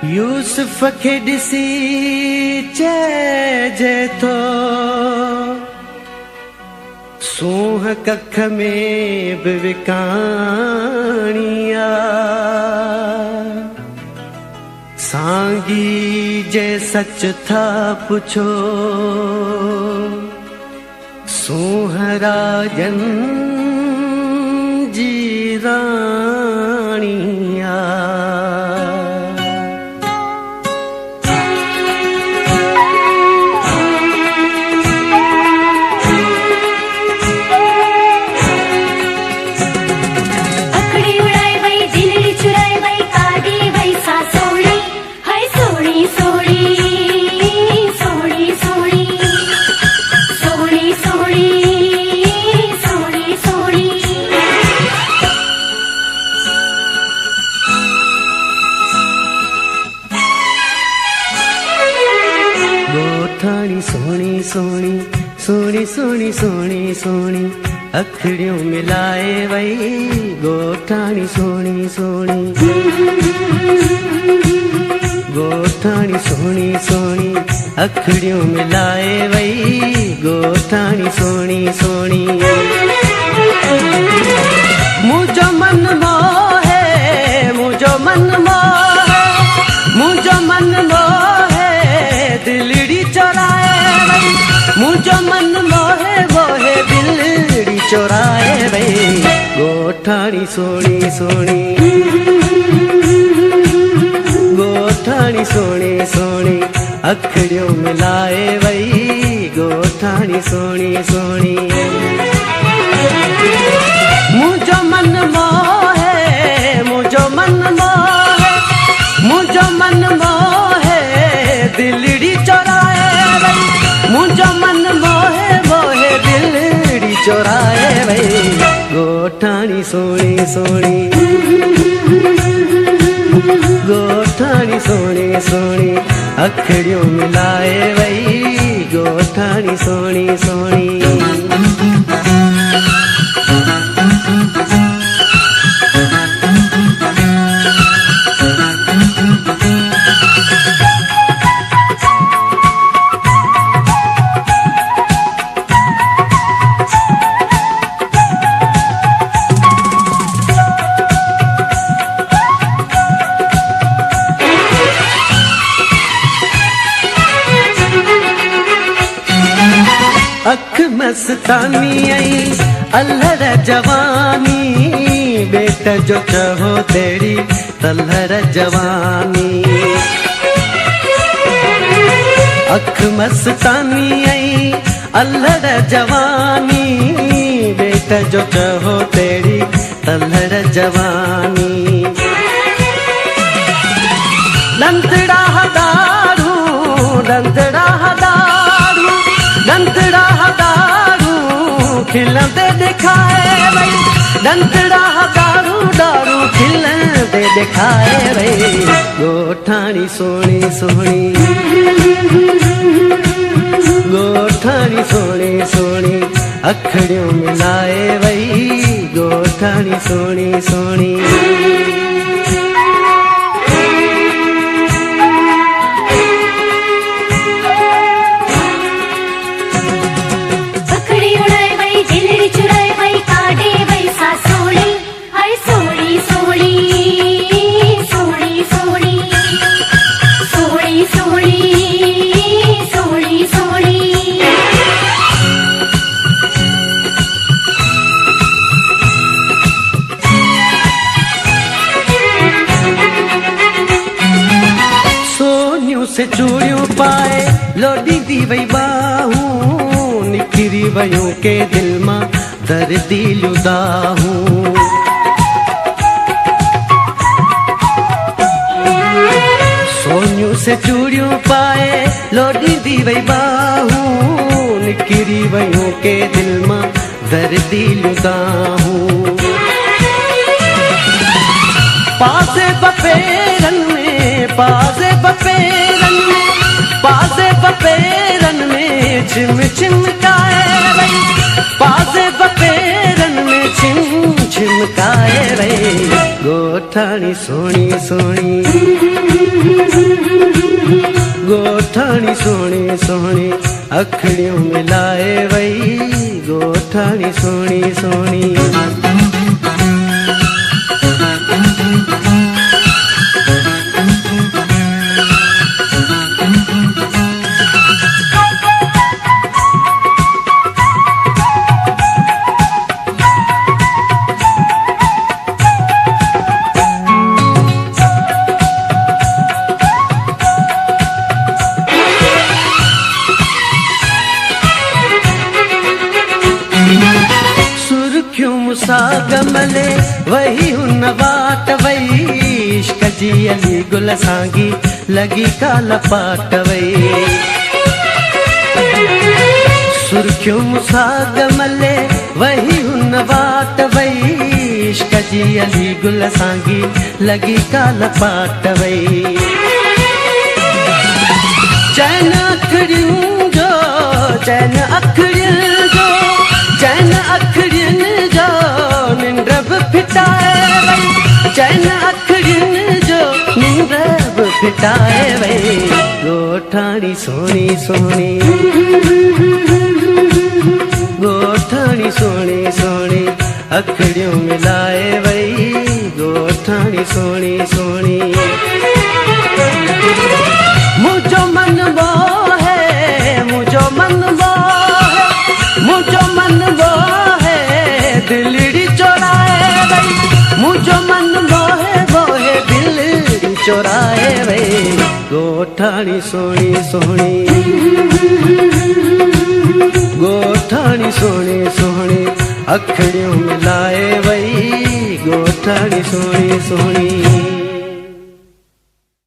यूसुफ खे ॾिसी चइजे थो सूंह कख में बि विकाणी आ। सांगी जे सच था पुछो सूंह राजन जी राणी आ। गोठाणी सोनी सोनी सोनी सोनी सोनी सोनी अखड़ियों मिलाए वई गोठाणी सोनी सोनी। गोठाणी सोनी सोनी अखड़ियों मिलाए वई गोठाणी सोनी सोनी। मुझो मन मोहे मुझो मन मोहे मुझो मन मोहे दिलड़ी चोराए वई मुझो मन मोहे मोहे दिलड़ी चोराए वई गोठाणी सोनी सोनी। गोठाणी सोनी सोनी अखड़ियों मिलाए वई गोठाणी सोनी सोनी। मुझो मन मोहे मुझो मन मोहे मुझो मन मोहे दिलड़ी चोराए वई मुझो मन मोहे मोहे दिलड़ी चोराए वई गोठाणी सोनी सोनी। गोठाणी सोनी सोनी अखड़ियों मिलाए वई गोठाणी सोनी सोनी। अख मस्तानी आई अल्हर जवानी बेट जो चहो तेरी तल्हर जवानी। अख मस्तानी आई अल्हर जवानी बेट जो चहो तेरी तल्हर जवानी। लंतड़ा हदारू लंतड़ा हदारू लंतड़ा हदारू खिलते दिखाए वई लंतड़ा हदारू दारू खिलते दिखाए वई गोठाणी सोनी सोनी। गोठाणी सोनी सोनी अखड़ियों मिलाए वई गोठाणी सोनी सोनी। से चूड़ियों पाए लोडी दी वई बाहू निकिरी वयूं के दिल मां दर्दी लुदाहू। सोनियों से चूड़ियों पाए लोडी दी वई बाहू निकिरी वयूं के दिल मां दर्दी लुदाहू। पासे बपेरन में पासे बपेरन में पासे बपेरन में छिम छिमकाए वई पासे बपेरन में छिम छिमकाए वई गोठ गोठाणी सोणी सोणी, गोठाणी सोणी सोणी, अखड़ियों मिलाए वई गोठाणी सोणी सोणी। सागमले वही हुन वाट वई, इश्क जी अली गुल सांगी लगी काला पाट वई। सुर्खियों सागमले वही हुन वाट वई, इश्क जी अली गुल सांगी लगी काला पाट वई। चैन अखड़ियों जो, चैन अखड़ियों जो, चैन अखड़ियों जो निंद्रब फिटाए वई, चैन अखड़ियों जो निंद्रब फिटाए वई गोठाणी सोणी सोणी, गोठाणी सोणी सोणी, अखड़ियों मिलाए वई गोठाणी सोणी सोणी। मुझो मन वो है, मुझो मन वो है, मुझो मन वो है, दिलड़ी चोराए वई, मुझो मन वो है, दिलड़ी चोराए वई गोठाणी सोणी सोणी, गोठाणी सोणी सोणी, अखड़ियों मिलाए वई गोठाणी सोणी सोणी।